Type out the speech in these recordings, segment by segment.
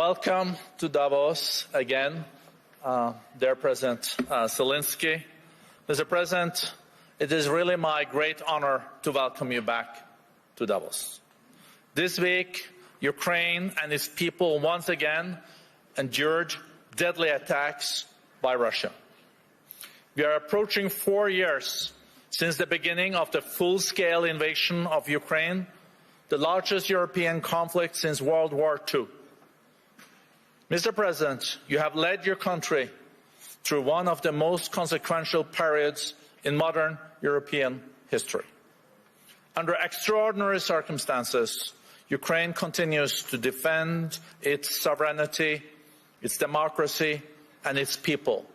Welcome to Davos again, dear President Zelenskyy. Mr. President, it is really my great honor to welcome you back to Davos. This week, Ukraine and its people once again endured deadly attacks by Russia. We are approaching 4 years since the beginning of the full-scale invasion of Ukraine, the largest European conflict since World War II. Mr. President, you have led your country through one of the most consequential periods in modern European history. Under extraordinary circumstances, Ukraine continues to defend its sovereignty, its democracy, and its people,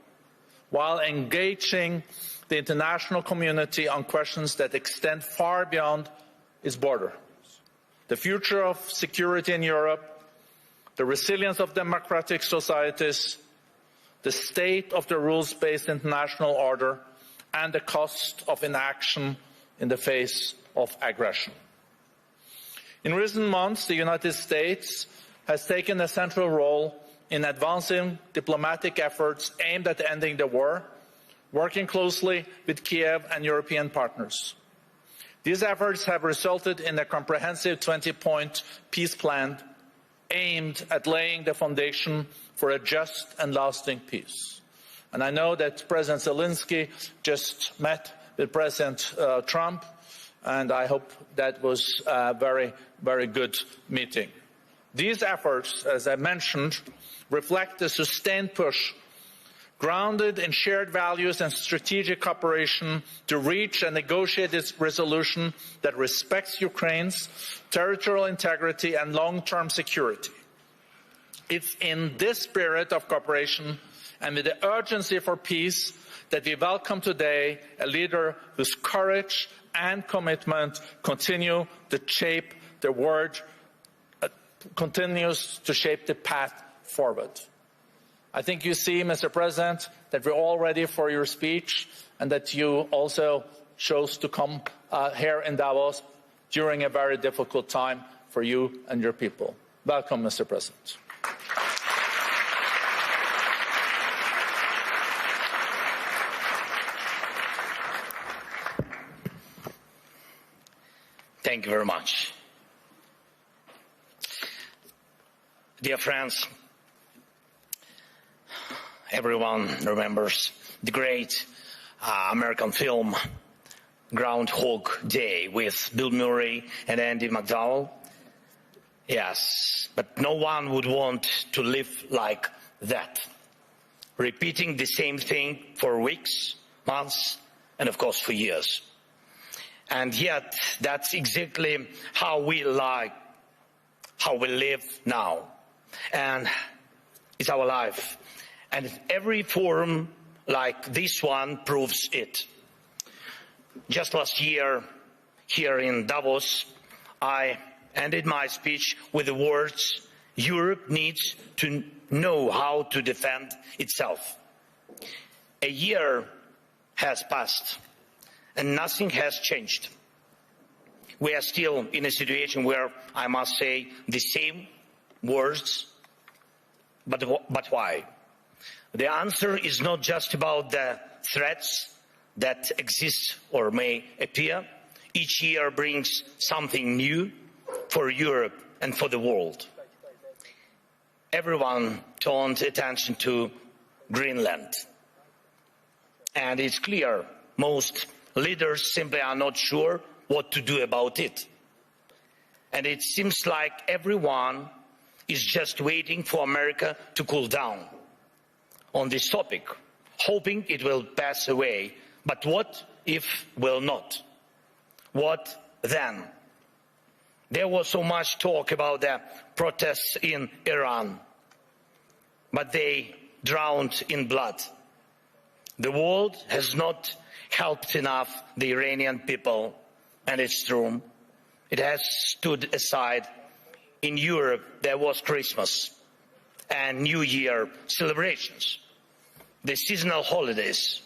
while engaging the international community on questions that extend far beyond its border. The future of security in Europe, the resilience of democratic societies, the state of the rules-based international order, and the cost of inaction in the face of aggression. In recent months, the United States has taken a central role in advancing diplomatic efforts aimed at ending the war, working closely with Kiev and European partners. These efforts have resulted in a comprehensive 20-point peace plan aimed at laying the foundation for a just and lasting peace. And I know that President Zelenskyy just met with President Trump, and I hope that was a very, very good meeting. These efforts, as I mentioned, reflect a sustained push grounded in shared values and strategic cooperation to reach and negotiate this resolution that respects Ukraine's territorial integrity and long-term security. It's in this spirit of cooperation and with the urgency for peace that we welcome today a leader whose courage and commitment continue to shape the world, continues to shape the path forward. I think you see, Mr. President, that we're all ready for your speech and that you also chose to come here in Davos during a very difficult time for you and your people. Welcome, Mr. President. Thank you very much. Dear friends, everyone remembers the great American film Groundhog Day with Bill Murray and Andy McDowell. Yes, but no one would want to live like that, repeating the same thing for weeks, months, and of course for years. And yet, that's exactly how we live now. And it's our life. And every forum like this one proves it. Just last year, here in Davos, I ended my speech with the words, "Europe needs to know how to defend itself." A year has passed, and nothing has changed. We are still in a situation where I must say the same words, but why? The answer is not just about the threats that exist or may appear. Each year brings something new for Europe and for the world. Everyone turned attention to Greenland. And it's clear most leaders simply are not sure what to do about it. And it seems like everyone is just waiting for America to cool down on this topic, hoping it will pass away. But what if will not? What then? There was so much talk about the protests in Iran, but they drowned in blood. The world has not helped enough the Iranian people, and it's true. It has stood aside. In Europe, there was Christmas and New Year celebrations, the seasonal holidays.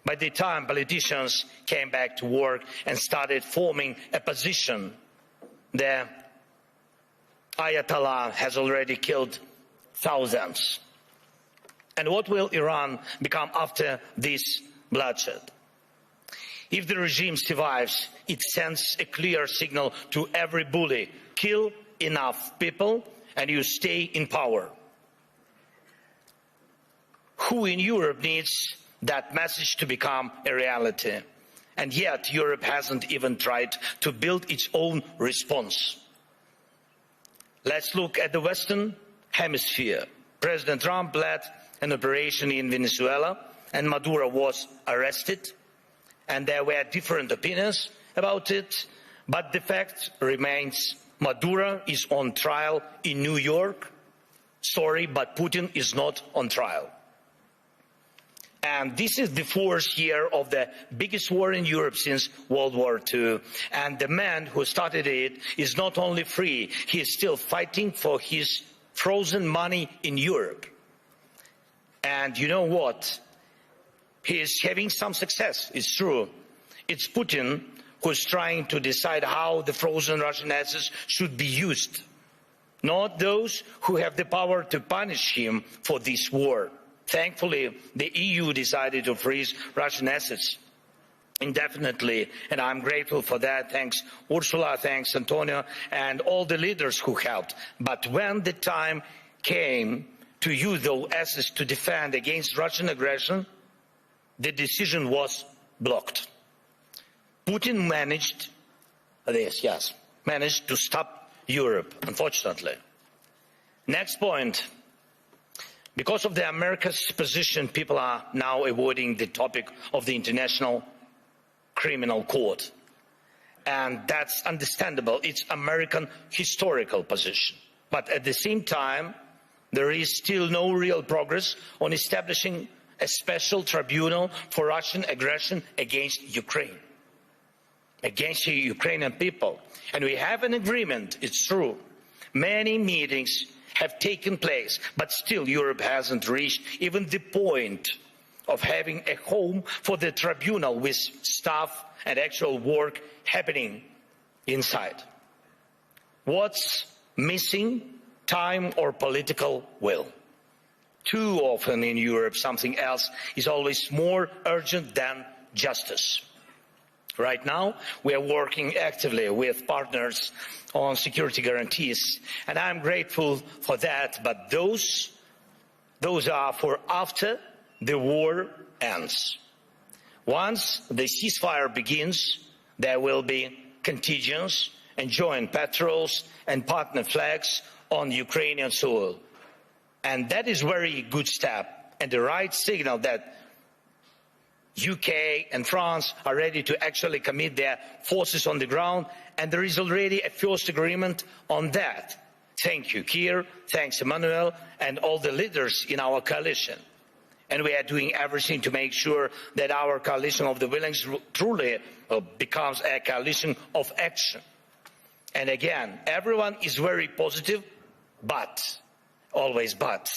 By the time politicians came back to work and started forming a position, the Ayatollah has already killed thousands. And what will Iran become after this bloodshed? If the regime survives, it sends a clear signal to every bully: kill enough people and you stay in power. Who in Europe needs that message to become a reality? And yet Europe hasn't even tried to build its own response. Let's look at the Western Hemisphere. President Trump led an operation in Venezuela and Maduro was arrested, and there were different opinions about it, but the fact remains: Maduro is on trial in New York. Sorry, but Putin is not on trial. And this is the fourth year of the biggest war in Europe since World War II. And the man who started it is not only free, he is still fighting for his frozen money in Europe. And you know what? He is having some success, it's true. It's Putin who is trying to decide how the frozen Russian assets should be used, not those who have the power to punish him for this war. Thankfully, the EU decided to freeze Russian assets indefinitely, and I'm grateful for that. Thanks Ursula, thanks Antonio, and all the leaders who helped. But when the time came to use those assets to defend against Russian aggression, the decision was blocked. Putin managed this, yes, managed to stop Europe, unfortunately. Next point. Because of the America's position, people are now avoiding the topic of the International Criminal Court. And that's understandable. It's American historical position. But at the same time, there is still no real progress on establishing a special tribunal for Russian aggression against Ukraine, against the Ukrainian people. And we have an agreement, it's true. Many meetings have taken place, but still Europe hasn't reached even the point of having a home for the tribunal with staff and actual work happening inside. What's missing? Time or political will. Too often in Europe, something else is always more urgent than justice. Right now, we are working actively with partners on security guarantees, and I'm grateful for that, but those are for after the war ends. Once the ceasefire begins, there will be contingents and joint patrols and partner flags on Ukrainian soil. And that is a very good step and the right signal that UK and France are ready to actually commit their forces on the ground, and there is already a first agreement on that. Thank you, Keir, thanks Emmanuel, and all the leaders in our coalition. And we are doing everything to make sure that our coalition of the willing truly becomes a coalition of action. And again, everyone is very positive, but, always but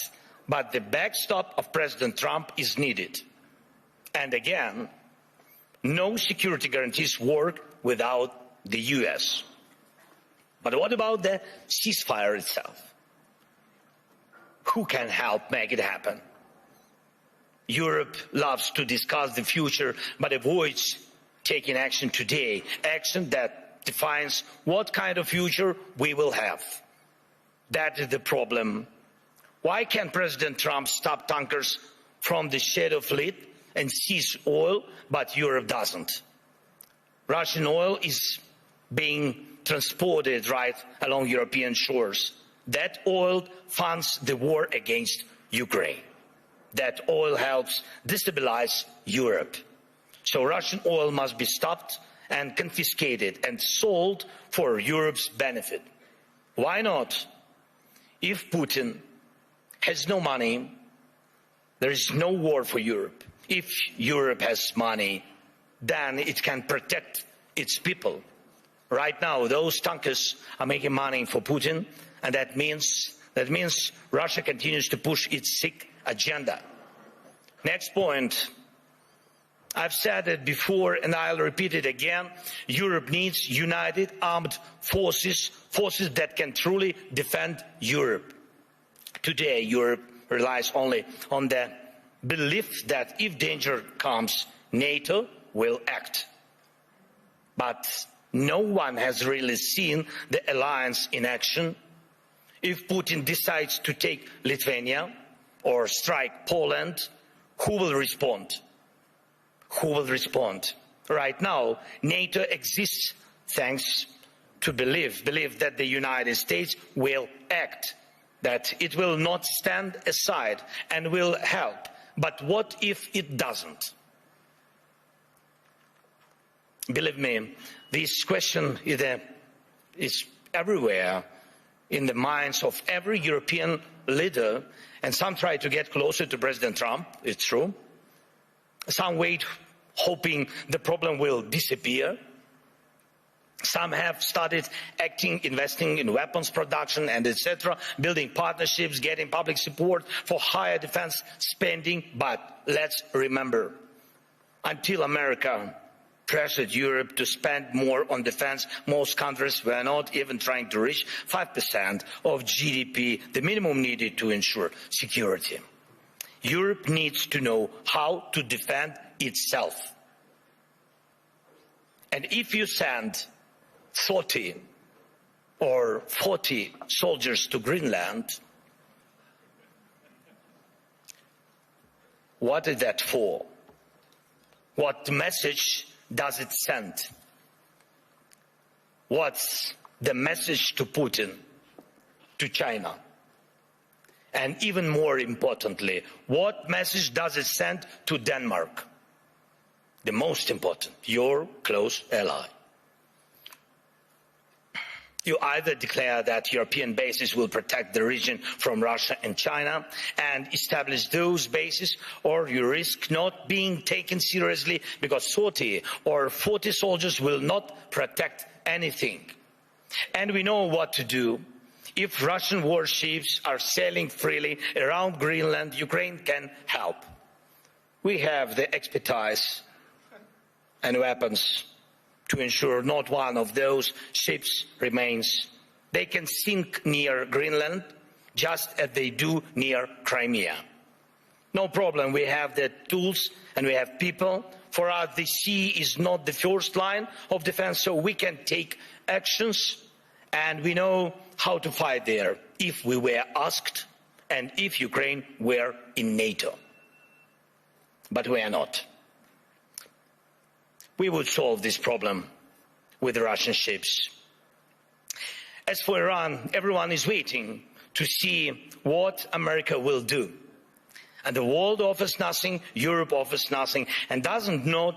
the backstop of President Trump is needed. And again, no security guarantees work without the US. But what about the ceasefire itself? Who can help make it happen? Europe loves to discuss the future, but avoids taking action today, action that defines what kind of future we will have. That is the problem. Why can't President Trump stop tankers from the Shadow Fleet and seize oil, but Europe doesn't? Russian oil is being transported right along European shores. That oil funds the war against Ukraine. That oil helps destabilize Europe. So Russian oil must be stopped and confiscated and sold for Europe's benefit. Why not? If Putin has no money, there is no war for Europe. If Europe has money, then it can protect its people. Right now, those tankers are making money for Putin, and that means Russia continues to push its sick agenda. Next point. I've said it before and I'll repeat it again. Europe needs united armed forces, forces that can truly defend Europe. Today, Europe relies only on the belief that if danger comes, NATO will act. But no one has really seen the alliance in action. If Putin decides to take Lithuania or strike Poland, who will respond? Who will respond? Right now, NATO exists thanks to belief that the United States will act, that it will not stand aside and will help. But what if it doesn't? Believe me, this question is everywhere in the minds of every European leader, and some try to get closer to President Trump, it's true. Some wait hoping the problem will disappear. Some have started acting, investing in weapons production and etc., building partnerships, getting public support for higher defense spending. But let's remember, until America pressured Europe to spend more on defense, most countries were not even trying to reach 5% of GDP, the minimum needed to ensure security. Europe needs to know how to defend itself. And if you send 30 or 40 soldiers to Greenland, what is that for? What message does it send? What's the message to Putin, to China? And even more importantly, what message does it send to Denmark? The most important, your close ally. You either declare that European bases will protect the region from Russia and China and establish those bases, or you risk not being taken seriously because 30 or 40 soldiers will not protect anything. And we know what to do. If Russian warships are sailing freely around Greenland, Ukraine can help. We have the expertise and weapons to ensure not one of those ships remains. They can sink near Greenland just as they do near Crimea. No problem, we have the tools and we have people. For us, the sea is not the first line of defense, so we can take actions and we know how to fight there if we were asked and if Ukraine were in NATO. But we are not. We would solve this problem with the Russian ships. As for Iran, everyone is waiting to see what America will do. And the world offers nothing, Europe offers nothing, and does not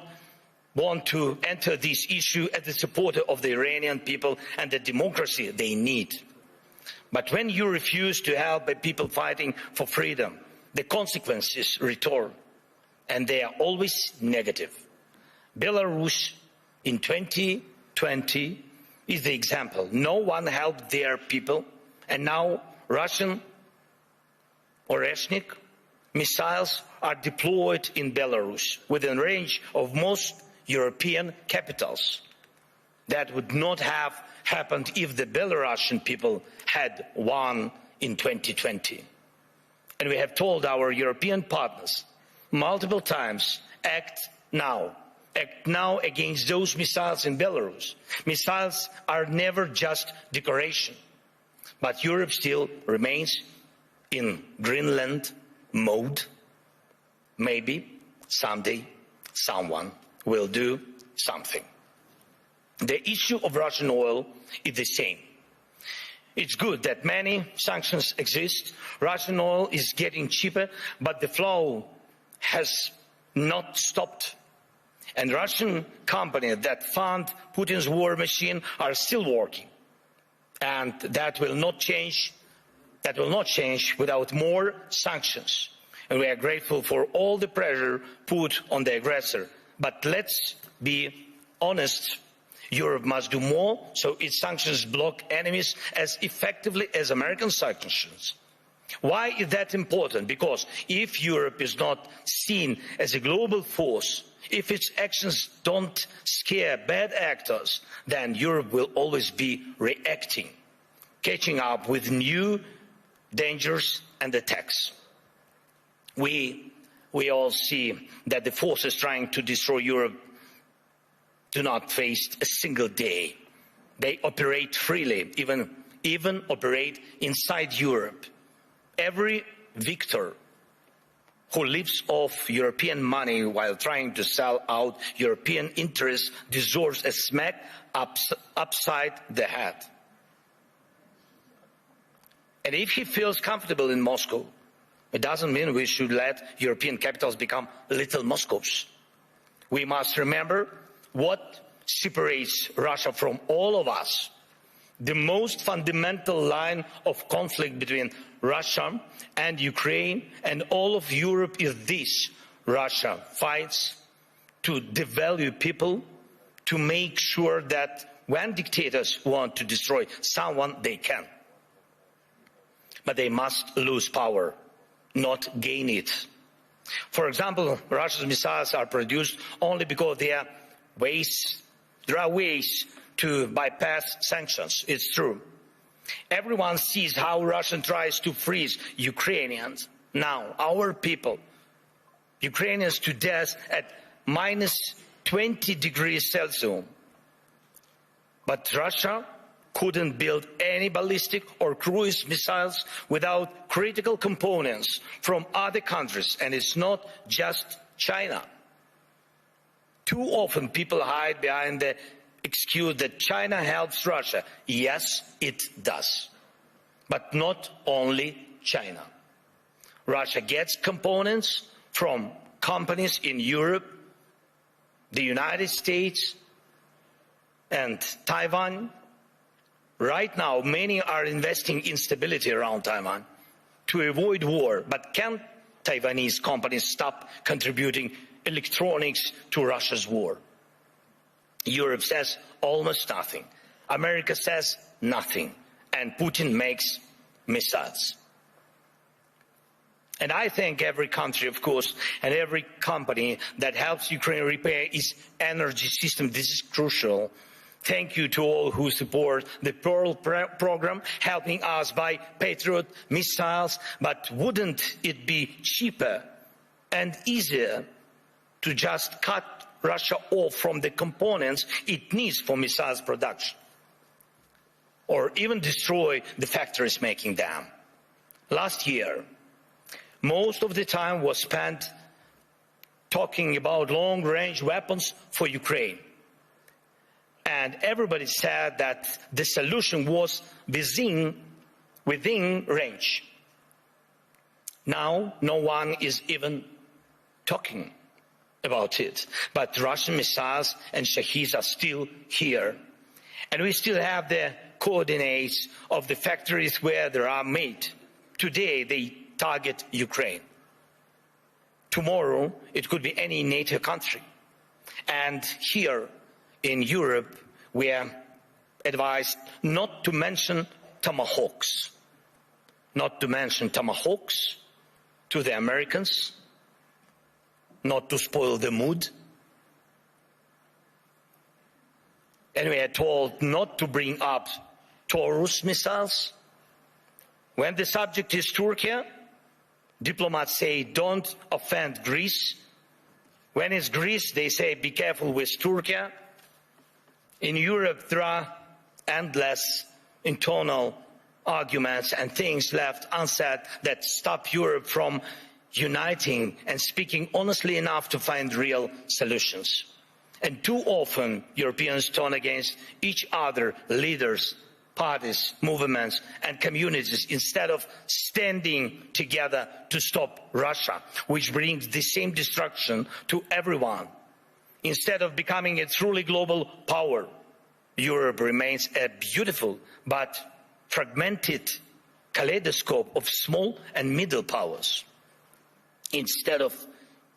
want to enter this issue as a supporter of the Iranian people and the democracy they need. But when you refuse to help the people fighting for freedom, the consequences return, and they are always negative. Belarus in 2020 is the example. No one helped their people, and now Russian Oreshnik missiles are deployed in Belarus within range of most European capitals. That would not have happened if the Belarusian people had won in 2020. And we have told our European partners multiple times, act now. Act now against those missiles in Belarus. Missiles are never just decoration. But Europe still remains in Greenland mode. Maybe someday someone will do something. The issue of Russian oil is the same. It's good that many sanctions exist. Russian oil is getting cheaper, but the flow has not stopped. And Russian companies that fund Putin's war machine are still working. And that will not change. That will not change without more sanctions. And we are grateful for all the pressure put on the aggressor. But let's be honest. Europe must do more so its sanctions block enemies as effectively as American sanctions. Why is that important? Because if Europe is not seen as a global force, if its actions don't scare bad actors, then Europe will always be reacting, catching up with new dangers and attacks. We all see that the forces trying to destroy Europe do not waste a single day. They operate freely, even operate inside Europe. Every victor who lives off European money while trying to sell out European interests deserves a smack upside the head. And if he feels comfortable in Moscow, it doesn't mean we should let European capitals become little Moscows. We must remember what separates Russia from all of us. The most fundamental line of conflict between Russia and Ukraine and all of Europe is this: Russia fights to devalue people, to make sure that when dictators want to destroy someone, they can. But they must lose power, not gain it. For example, Russia's missiles are produced only because there are ways to bypass sanctions. It's true. Everyone sees how Russia tries to freeze Ukrainians. Now, our people, Ukrainians to death at minus 20 degrees Celsius. But Russia couldn't build any ballistic or cruise missiles without critical components from other countries, and it's not just China. Too often people hide behind the excuse that China helps Russia. Yes, it does. But not only China. Russia gets components from companies in Europe, the United States, and Taiwan. Right now, many are investing in stability around Taiwan to avoid war. But can Taiwanese companies stop contributing electronics to Russia's war? Europe says almost nothing. America says nothing. And Putin makes missiles. And I thank every country, of course, and every company that helps Ukraine repair its energy system. This is crucial. Thank you to all who support the Pearl program, helping us buy Patriot missiles. But wouldn't it be cheaper and easier to just cut Russia off from the components it needs for missiles production? Or even destroy the factories making them? Last year, most of the time was spent talking about long-range weapons for Ukraine. And everybody said that the solution was within range. Now, no one is even talking about it. But Russian missiles and Shaheds are still here. And we still have the coordinates of the factories where they are made. Today, they target Ukraine. Tomorrow, it could be any NATO country. And here in Europe, we are advised not to mention tomahawks. Not to mention tomahawks to the Americans, not to spoil the mood. And we are told not to bring up Taurus missiles. When the subject is Turkey, diplomats say don't offend Greece. When it's Greece, they say be careful with Turkey. In Europe, there are endless internal arguments and things left unsaid that stop Europe from uniting and speaking honestly enough to find real solutions. And too often, Europeans turn against each other, leaders, parties, movements, and communities, instead of standing together to stop Russia, which brings the same destruction to everyone. Instead of becoming a truly global power, Europe remains a beautiful but fragmented kaleidoscope of small and middle powers. Instead of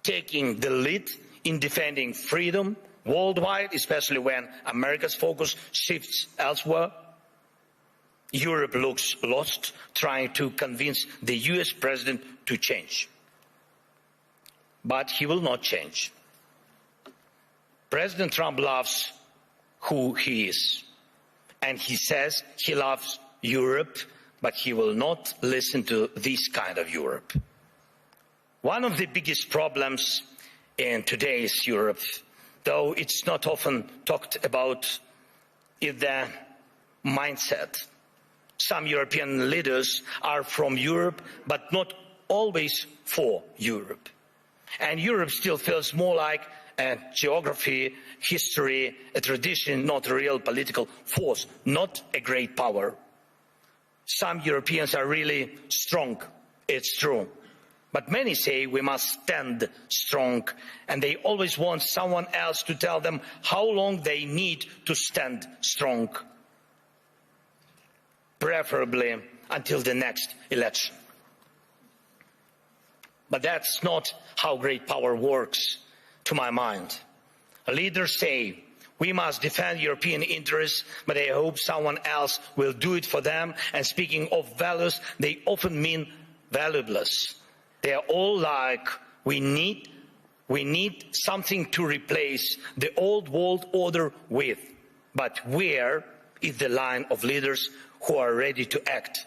taking the lead in defending freedom worldwide, especially when America's focus shifts elsewhere, Europe looks lost, trying to convince the US president to change. But he will not change. President Trump loves who he is. And he says he loves Europe, but he will not listen to this kind of Europe. One of the biggest problems in today's Europe, though it's not often talked about, is the mindset. Some European leaders are from Europe, but not always for Europe. And Europe still feels more like a geography, history, a tradition, not a real political force, not a great power. Some Europeans are really strong, it's true. But many say we must stand strong, and they always want someone else to tell them how long they need to stand strong, preferably until the next election. But that's not how great power works, to my mind. Leaders say we must defend European interests, but they hope someone else will do it for them. And speaking of values, they often mean valueless. They are all like, we need something to replace the old world order with. But where is the line of leaders who are ready to act?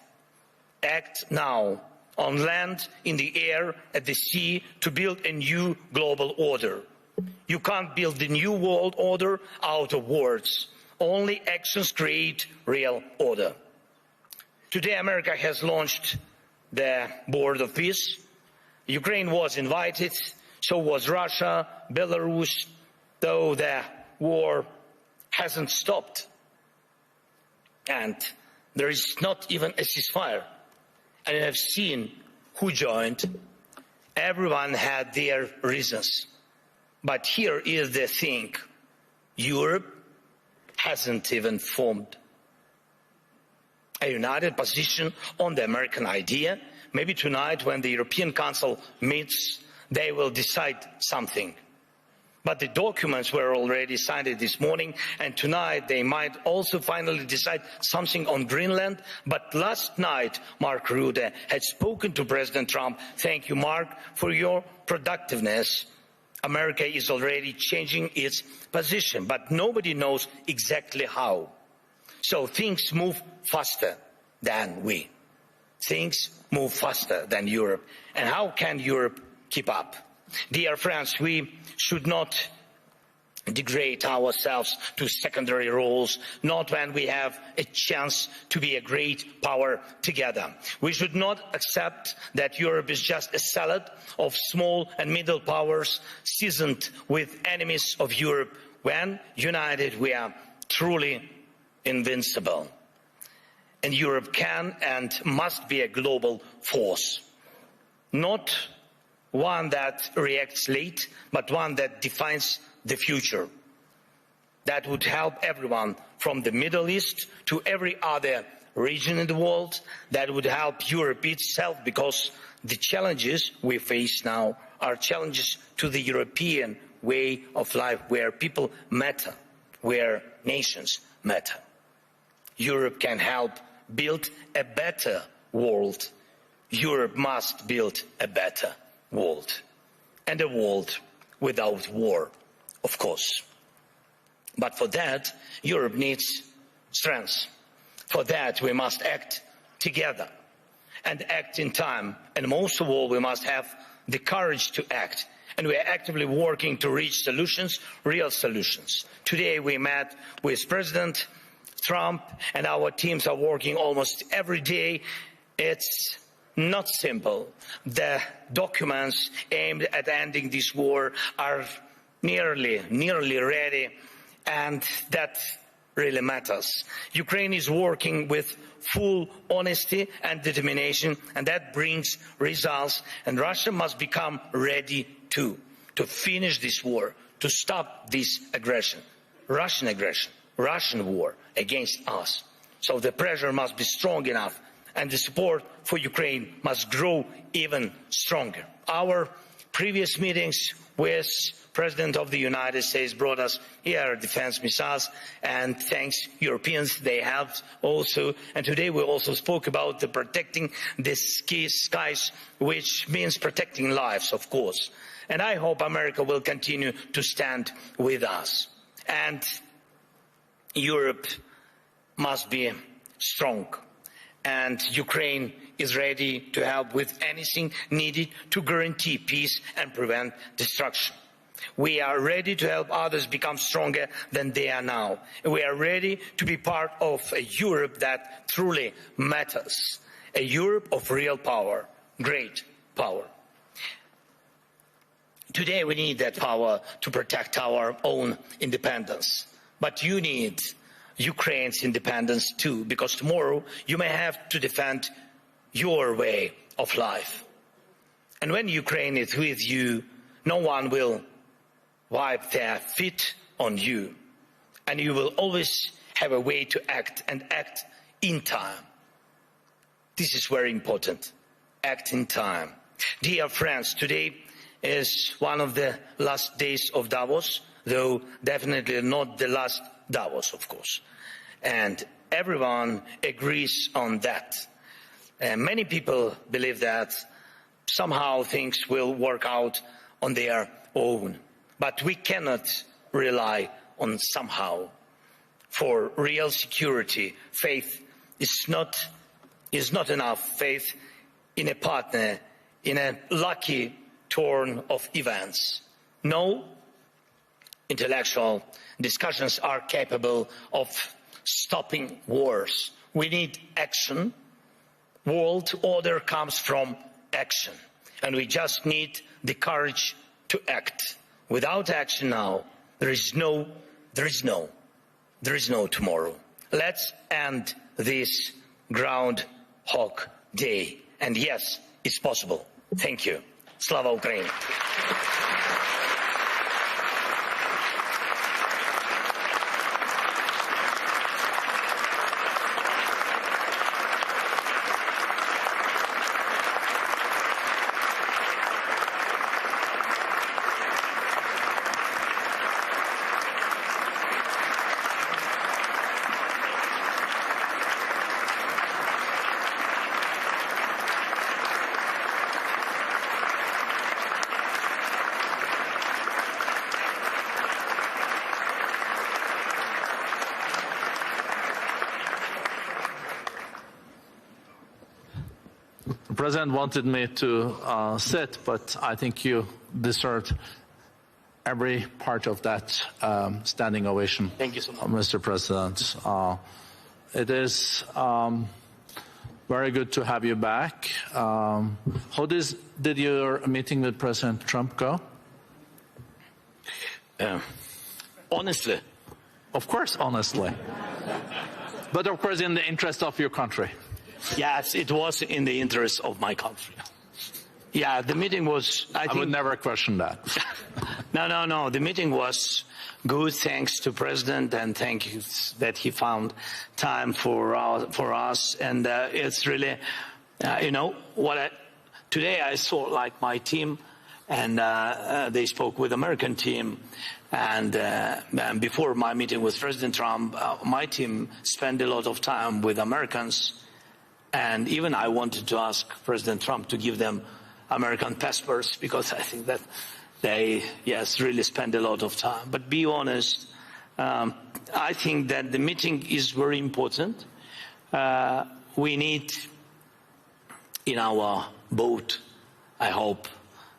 Act now, on land, in the air, at the sea, to build a new global order. You can't build the new world order out of words. Only actions create real order. Today, America has launched the Board of Peace. Ukraine was invited, so was Russia, Belarus, though the war hasn't stopped. And there is not even a ceasefire. And I have seen who joined. Everyone had their reasons. But here is the thing. Europe hasn't even formed a united position on the American idea. Maybe tonight, when the European Council meets, they will decide something. But the documents were already signed this morning, and tonight they might also finally decide something on Greenland. But last night, Mark Rutte had spoken to President Trump. Thank you, Mark, for your productiveness. America is already changing its position, but nobody knows exactly how. So things move faster than we. Things move faster than Europe. And how can Europe keep up? Dear friends, we should not degrade ourselves to secondary roles, not when we have a chance to be a great power together. We should not accept that Europe is just a salad of small and middle powers seasoned with enemies of Europe. When united, we are truly invincible. And Europe can and must be a global force, not one that reacts late, but one that defines the future. That would help everyone from the Middle East to every other region in the world. That would help Europe itself, because the challenges we face now are challenges to the European way of life, where people matter, where nations matter. Europe can help build a better world. Europe must build a better world, and a world without war, of course. But for that, Europe needs strength. For that, we must act together and act in time. And most of all, we must have the courage to act. And we are actively working to reach solutions, real solutions. Today, we met with President Trump, and our teams are working almost every day. It's not simple. The documents aimed at ending this war are nearly ready, and that really matters. Ukraine is working with full honesty and determination, and that brings results. And Russia must become ready to finish this war, to stop this aggression, Russian war against us. So the pressure must be strong enough, and the support for Ukraine must grow even stronger. Our previous meetings with President of the United States brought us air defense missiles, and thanks Europeans, they helped also. And today we also spoke about the protecting the skies, which means protecting lives, of course. And I hope America will continue to stand with us. And Europe must be strong. and Ukraine is ready to help with anything needed to guarantee peace and prevent destruction. We are ready to help others become stronger than they are now. We are ready to be part of a Europe that truly matters, a Europe of real power, great power. Today we need that power to protect our own independence. But you need Ukraine's independence too, because tomorrow you may have to defend your way of life. And when Ukraine is with you, no one will wipe their feet on you. And you will always have a way to act, and act in time. This is very important. Act in time. Dear friends, today is one of the last days of Davos, though definitely not the last Davos, of course. And everyone agrees on that. Many people believe that somehow things will work out on their own. But we cannot rely on somehow. For real security, faith is not enough. Faith in a partner, in a lucky turn of events. No intellectual discussions are capable of stopping wars. We need action. World order comes from action, and we just need the courage to act. Without action now, there is no tomorrow. Let's end this Groundhog Day. And yes, it's possible. Thank you. Slava Ukraini. The President wanted me to sit, but I think you deserved every part of that standing ovation. Thank you so much, Mr. President. It is very good to have you back. How did your meeting with President Trump go? Honestly. Of course, honestly. But of course in the interest of your country. Yes, it was in the interest of my country. Yeah, the meeting was... I would never question that. No. The meeting was good, thanks to President, and thank you that he found time for us. And it's really, today I saw like my team, and they spoke with American team. And before my meeting with President Trump, my team spent a lot of time with Americans. And even I wanted to ask President Trump to give them American passports, because I think that they, really spend a lot of time. But be honest, I think that the meeting is very important. We need in our boat, I hope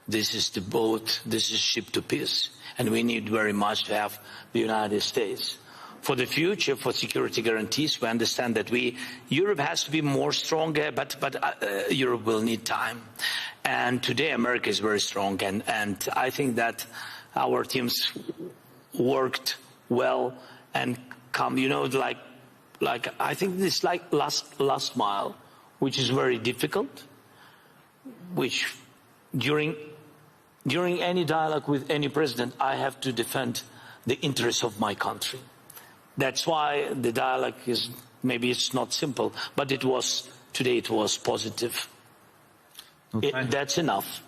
this is the boat, this is ship to peace. And we need very much to have the United States. For the future, for security guarantees, we understand that Europe has to be more stronger, but Europe will need time. And today America is very strong, and I think that our teams worked well and come, like I think this like last mile, which is very difficult, which during any dialogue with any president, I have to defend the interests of my country. That's why the dialogue is, maybe it's not simple, but today it was positive. Okay. That's enough.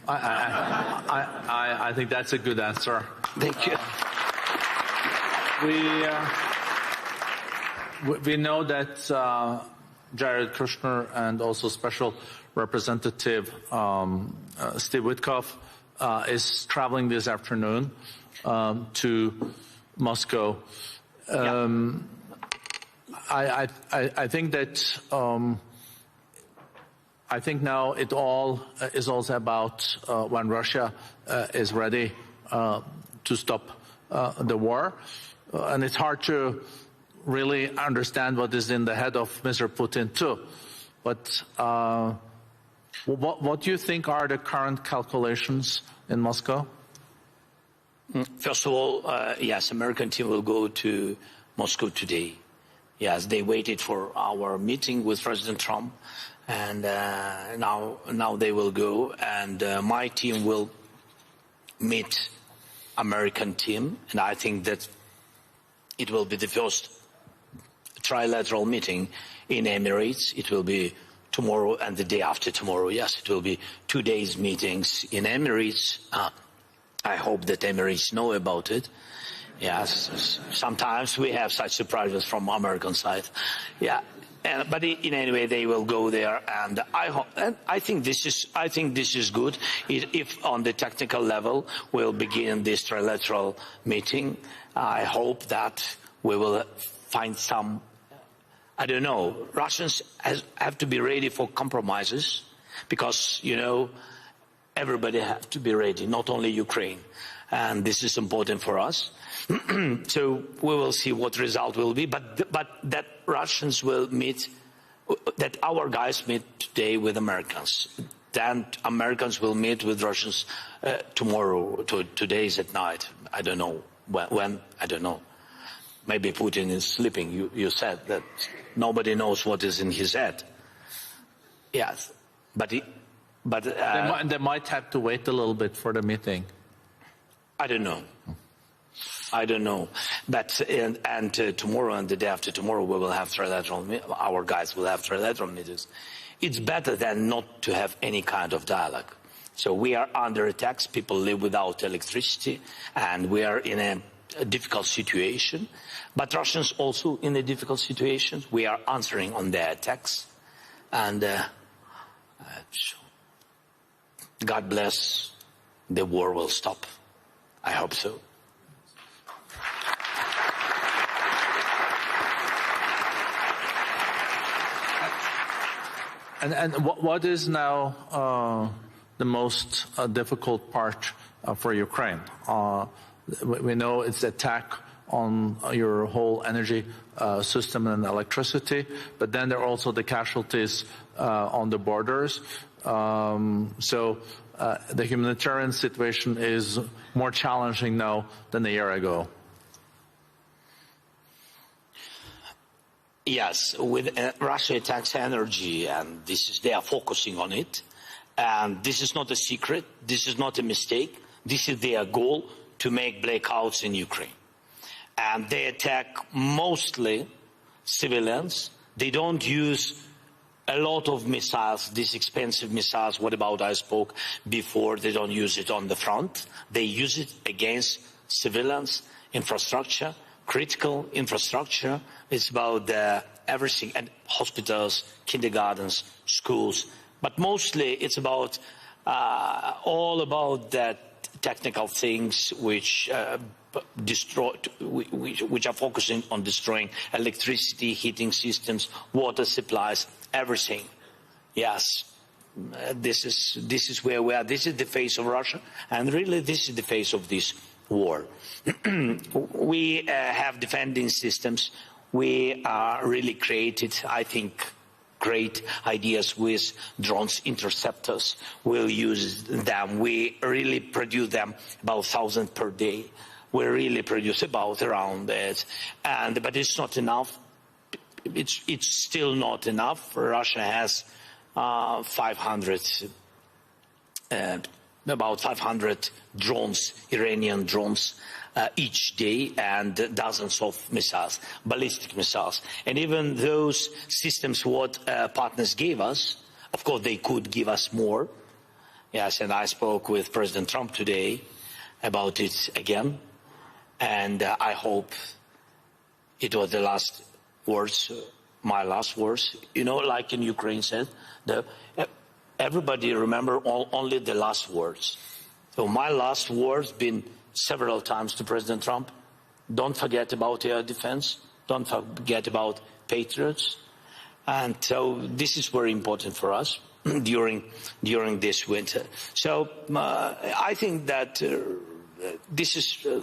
I think that's a good answer. Thank you. We know that Jared Kushner and also Special Representative Steve Witkoff is traveling this afternoon to Moscow. I think that I think now it all is also about when Russia is ready to stop the war. And it's hard to really understand what is in the head of Mr. Putin too. But what do you think are the current calculations in Moscow? First of all, yes, American team will go to Moscow today. Yes, they waited for our meeting with President Trump, and now they will go, and my team will meet American team, and I think that it will be the first trilateral meeting in Emirates. It will be tomorrow and the day after tomorrow. Yes, it will be 2 days meetings in Emirates. I hope that Emirates know about it. Yes, sometimes we have such surprises from American side. Yeah, but in any way they will go there, and I think this is good. If on the technical level we'll begin this trilateral meeting, I hope that we will find some. I don't know. Russians have to be ready for compromises, because everybody has to be ready, not only Ukraine, and this is important for us. So we will see what result will be, but that Russians will meet, that our guys meet today with Americans, then Americans will meet with Russians tomorrow. Today is at night. I don't know when. I don't know. Maybe Putin is sleeping. You said that nobody knows what is in his head. Yes, but they might have to wait a little bit for the meeting. I don't know. But tomorrow and the day after tomorrow we will have trilateral. Our guys will have trilateral meetings. It's better than not to have any kind of dialogue. So we are under attacks. People live without electricity, and we are in a difficult situation. But Russians also in a difficult situation. We are answering on their attacks, and God bless. The war will stop. I hope so. And what is now the most difficult part for Ukraine? We know it's attack on your whole energy system and electricity, but then there are also the casualties on the borders. So the humanitarian situation is more challenging now than a year ago. Yes, with Russia attacks energy, and they are focusing on it. And this is not a secret. This is not a mistake. This is their goal, to make blackouts in Ukraine. And they attack mostly civilians. They don't use a lot of missiles, these expensive missiles. What about I spoke before? They don't use it on the front. They use it against civilians, infrastructure, critical infrastructure. It's about everything, and hospitals, kindergartens, schools. But mostly it's about all about that technical things which which are focusing on destroying electricity, heating systems, water supplies, everything. Yes, this is where we are. This is the face of Russia, and really this is the face of this war. We have defending systems. We really created, I think, great ideas with drones, interceptors. We'll use them. We really produce them about 1,000 per day. We really produce about around that. But it's not enough. It's still not enough. Russia has about 500 drones, Iranian drones, each day, and dozens of missiles, ballistic missiles. And even those systems what partners gave us, of course they could give us more. Yes, and I spoke with President Trump today about it again. And I hope it was the last words, my last words. You know, like in Ukraine said, everybody remember only the last words. So my last words been several times to President Trump: don't forget about air defense, don't forget about Patriots. And so this is very important for us. during this winter. So I think that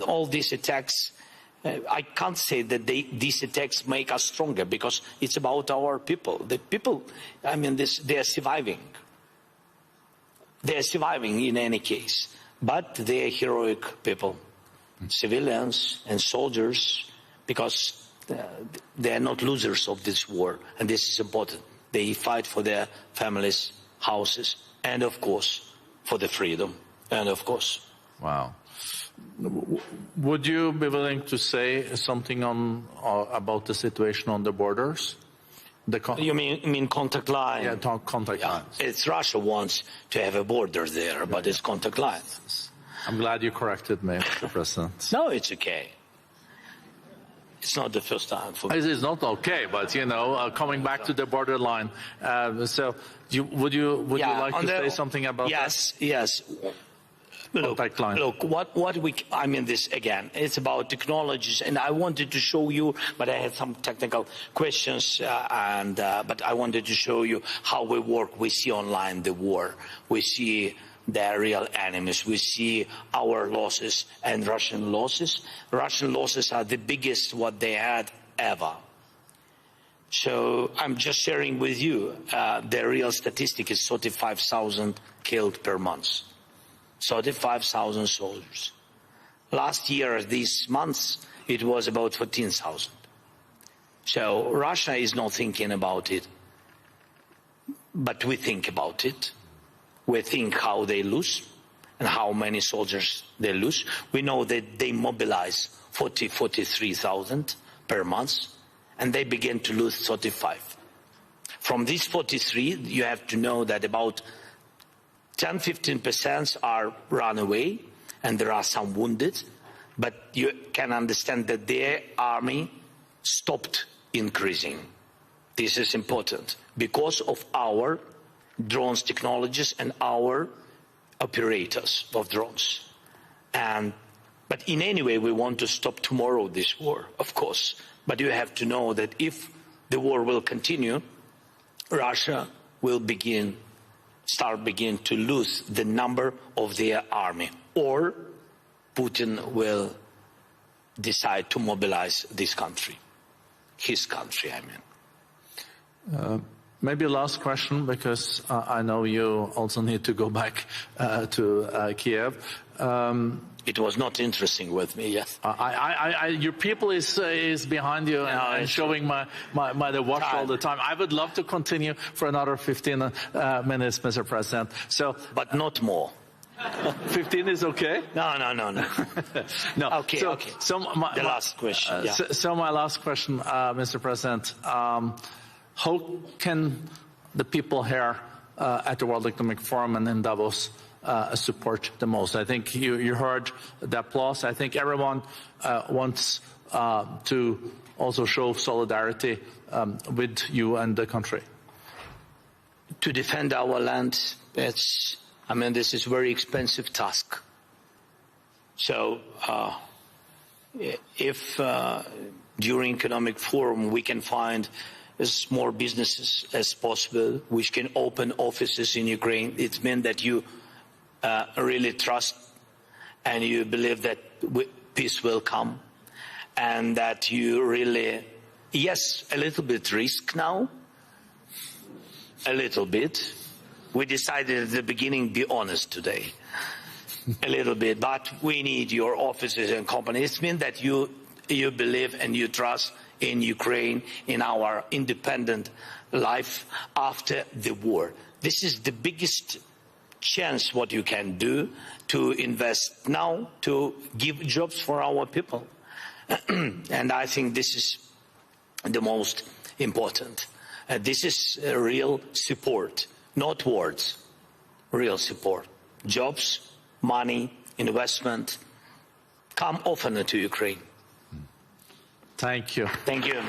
all these attacks. I can't say that these attacks make us stronger, because it's about our people. The people, I mean, they are surviving. They are surviving in any case, but they are heroic people, civilians and soldiers, because they are not losers of this war, and this is important. They fight for their families, houses, and of course, for the freedom, and of course. Wow. Would you be willing to say something about the situation on the borders? You mean contact line? Yeah, contact lines. It's Russia wants to have a border there, but it's contact lines. I'm glad you corrected me, Mr. President. No, it's okay. It's not the first time for me. It is not okay, but you know, coming back to the borderline. So, would you like to say something about that? Yes. Look, I mean this again, it's about technologies, and I wanted to show you, but I had some technical questions, but I wanted to show you how we work. We see online the war, we see the real enemies, we see our losses and Russian losses. Russian losses are the biggest what they had ever. So I'm just sharing with you, the real statistic is 35,000 killed per month. 35,000 soldiers. Last year, these months, it was about 14,000. So Russia is not thinking about it, but we think about it. We think how they lose and how many soldiers they lose. We know that they mobilize 43,000 per month, and they begin to lose 35. From these 43, you have to know that about 10–15% are run away, and there are some wounded, but you can understand that their army stopped increasing. This is important because of our drones technologies and our operators of drones. But in any way, we want to stop tomorrow this war, of course. But you have to know that if the war will continue, Russia will start to lose the number of their army, or Putin will decide to mobilize this country, his country, I mean. Maybe last question, because I know you also need to go back to Kiev. It was not interesting with me, yes. Your people is behind you and showing the watch all the time. I would love to continue for another 15 minutes, Mr. President. So, but not more. 15 is okay? No. No. Okay. The last question. So my last question, Mr. President. How can the people here at the World Economic Forum and in Davos support the most? I think you heard the applause. I think everyone wants to also show solidarity with you and the country. To defend our land, this is a very expensive task. So if during Economic Forum we can find as more businesses as possible which can open offices in Ukraine, it means that you really trust and you believe that peace will come, and that you really, yes, a little bit risk now, a little bit. We decided at the beginning, be honest today, a little bit, but we need your offices and companies. It means that you believe and you trust in Ukraine, in our independent life after the war. This is the biggest chance what you can do to invest now, to give jobs for our people. And I think this is the most important. This is real support, not words, real support. Jobs, money, investment, come often to Ukraine. Thank you. Thank you.